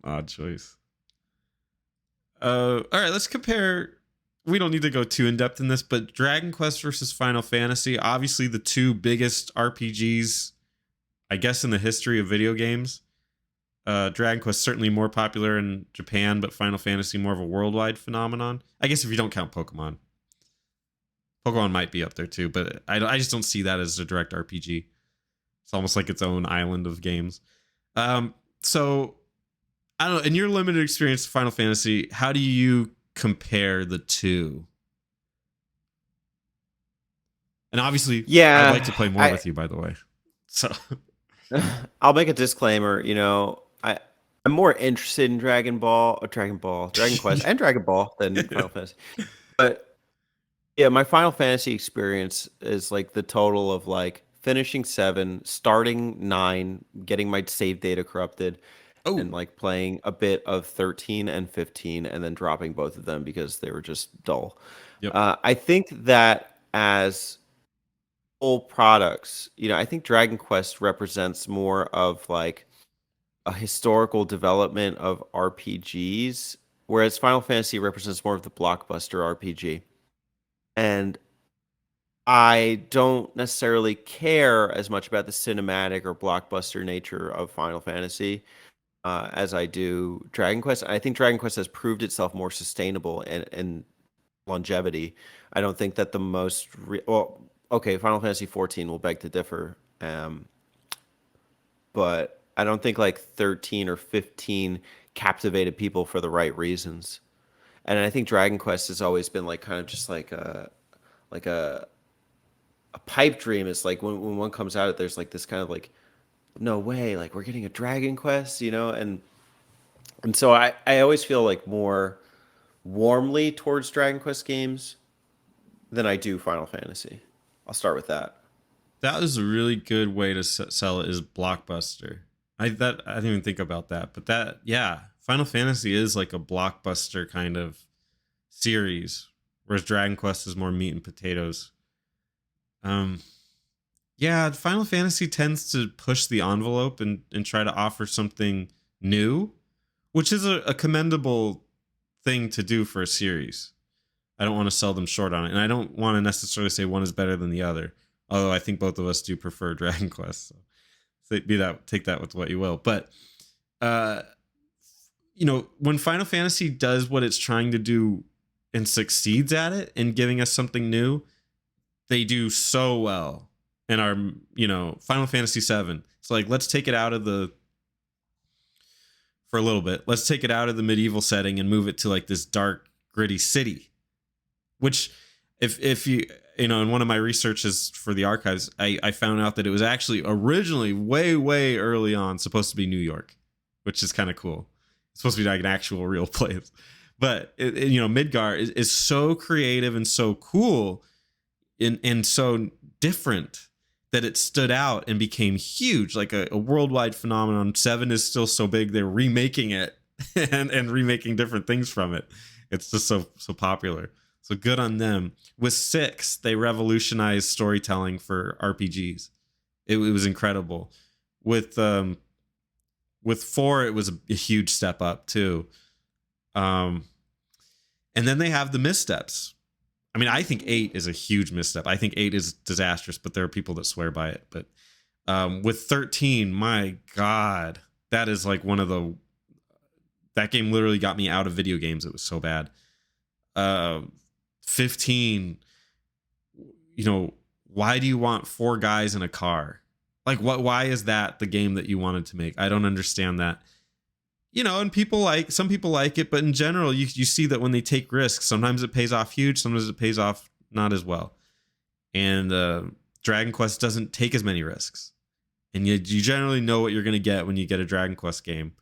Odd choice. All right, let's compare. We don't need to go too in depth in this, but Dragon Quest versus Final Fantasy, obviously the two biggest RPGs, I guess, in the history of video games. Dragon Quest certainly more popular in Japan, but Final Fantasy more of a worldwide phenomenon. I guess if you don't count Pokemon, Pokemon might be up there too, but I just don't see that as a direct RPG. It's almost like its own island of games. So I don't know. In your limited experience with Final Fantasy, how do you compare the two? And obviously, I'd like Yeah, to play more I with you, by the way. So, I'll make a disclaimer. I'm more interested in Dragon Quest, and Dragon Ball than Final Fantasy. But yeah, my Final Fantasy experience is like the total of like finishing 7, starting 9, getting my save data corrupted, and oh, like playing a bit of 13 and 15, and then dropping both of them because they were just dull. yep. I think that as full products, I think Dragon Quest represents more of like a historical development of RPGs, whereas Final Fantasy represents more of the blockbuster RPG. And I don't necessarily care as much about the cinematic or blockbuster nature of Final Fantasy as I do Dragon Quest. I think Dragon Quest has proved itself more sustainable and longevity. I don't think that the well, okay, Final Fantasy 14 will beg to differ, but I don't think like 13 or 15 captivated people for the right reasons. And I think Dragon Quest has always been like kind of just like a pipe dream. It's like when one comes out, there's like this kind of like no way, like we're getting a Dragon Quest, and so I always feel like more warmly towards Dragon Quest games than I do Final Fantasy. I'll start with that. That is a really good way to sell it. Is blockbuster. I didn't even think about that, but that yeah, Final Fantasy is like a blockbuster kind of series, whereas Dragon Quest is more meat and potatoes. Um, yeah, Final Fantasy tends to push the envelope and try to offer something new, which is a commendable thing to do for a series. I don't want to sell them short on it, and I don't want to necessarily say one is better than the other. Although I think both of us do prefer Dragon Quest, so be that take that with what you will. But uh, when Final Fantasy does what it's trying to do and succeeds at it and giving us something new, they do so well. In our Final Fantasy 7, it's like let's take it out of the for a little bit. Let's take it out of the medieval setting and move it to like this dark, gritty city. Which, if you in one of my researches for the archives, I found out that it was actually originally way early on supposed to be New York, which is kind of cool. It's supposed to be like an actual real place, but Midgar is so creative and so cool and so different that it stood out and became huge, like a worldwide phenomenon. 7 is still so big they're remaking it and remaking different things from it. It's just so popular. So good on them. With 6, they revolutionized storytelling for RPGs. It was incredible. With 4, it was a huge step up too. And then they have the missteps. I mean, I think 8 is a huge misstep. I think 8 is disastrous, but there are people that swear by it. But with 13, my God, that is like that game literally got me out of video games. It was so bad. 15, why do you want 4 guys in a car? Like, why is that the game that you wanted to make? I don't understand that. And some people like it, but in general, you see that when they take risks, sometimes it pays off huge, sometimes it pays off not as well. And Dragon Quest doesn't take as many risks. And you generally know what you're going to get when you get a Dragon Quest game,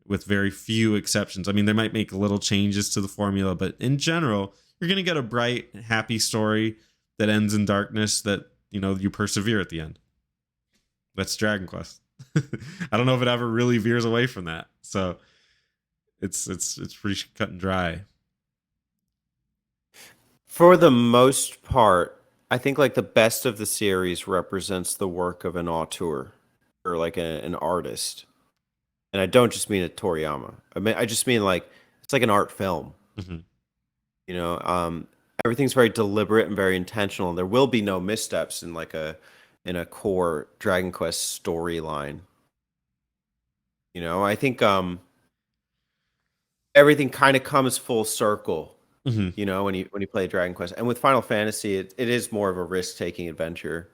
with very few exceptions. I mean, they might make little changes to the formula, but in general, you're going to get a bright, happy story that ends in darkness that, you persevere at the end. That's Dragon Quest. I don't know if it ever really veers away from that. So it's pretty cut and dry. For the most part, I think like the best of the series represents the work of an auteur or like an artist. And I don't just mean a Toriyama. I just mean like it's like an art film. Hmm. You know, everything's very deliberate and very intentional. There will be no missteps in like a core Dragon Quest storyline. You know, I think everything kind of comes full circle. Hmm. You know, when you play Dragon Quest, and with Final Fantasy, it is more of a risk taking adventure.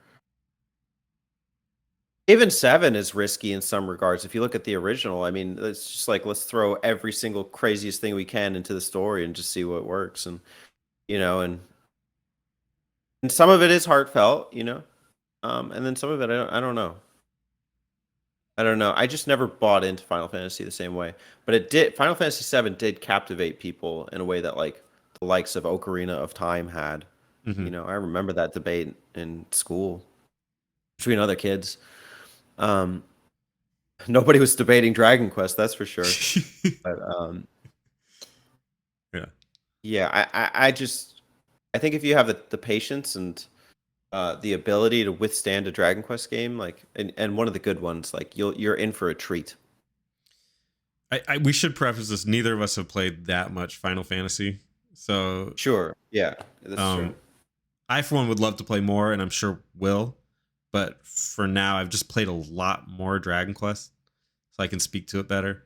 Even 7 is risky in some regards. If you look at the original, I mean, it's just like let's throw every single craziest thing we can into the story and just see what works. And you know, and some of it is heartfelt, you know, and then some of it I don't know. I don't know. I just never bought into Final Fantasy the same way, but it did. Final Fantasy 7 did captivate people in a way that like the likes of Ocarina of Time had. Hmm. You know, I remember that debate in school between other kids. Um, Nobody was debating Dragon Quest, that's for sure. But Yeah. yeah, I just I think if you have the patience and the ability to withstand a Dragon Quest game, like and one of the good ones, like you're in for a treat. We should preface this. Neither of us have played that much Final Fantasy, so Sure, yeah, that's true. um, I for one would love to play more, and I'm sure will. But for now, I've just played a lot more Dragon Quest, so I can speak to it better.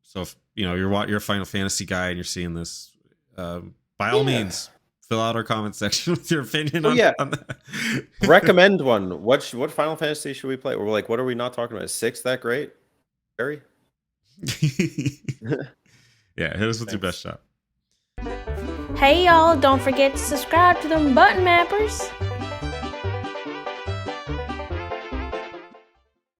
So if you're a Final Fantasy guy and you're seeing this, by all Yeah. means, fill out our comment section with your opinion Oh yeah, on that. recommend one. What Final Fantasy should we play? We're like, what are we not talking about? Is 6 that great? Barry? Yeah, hit us with your best Thanks. shot. Hey y'all, don't forget to subscribe to them button mappers.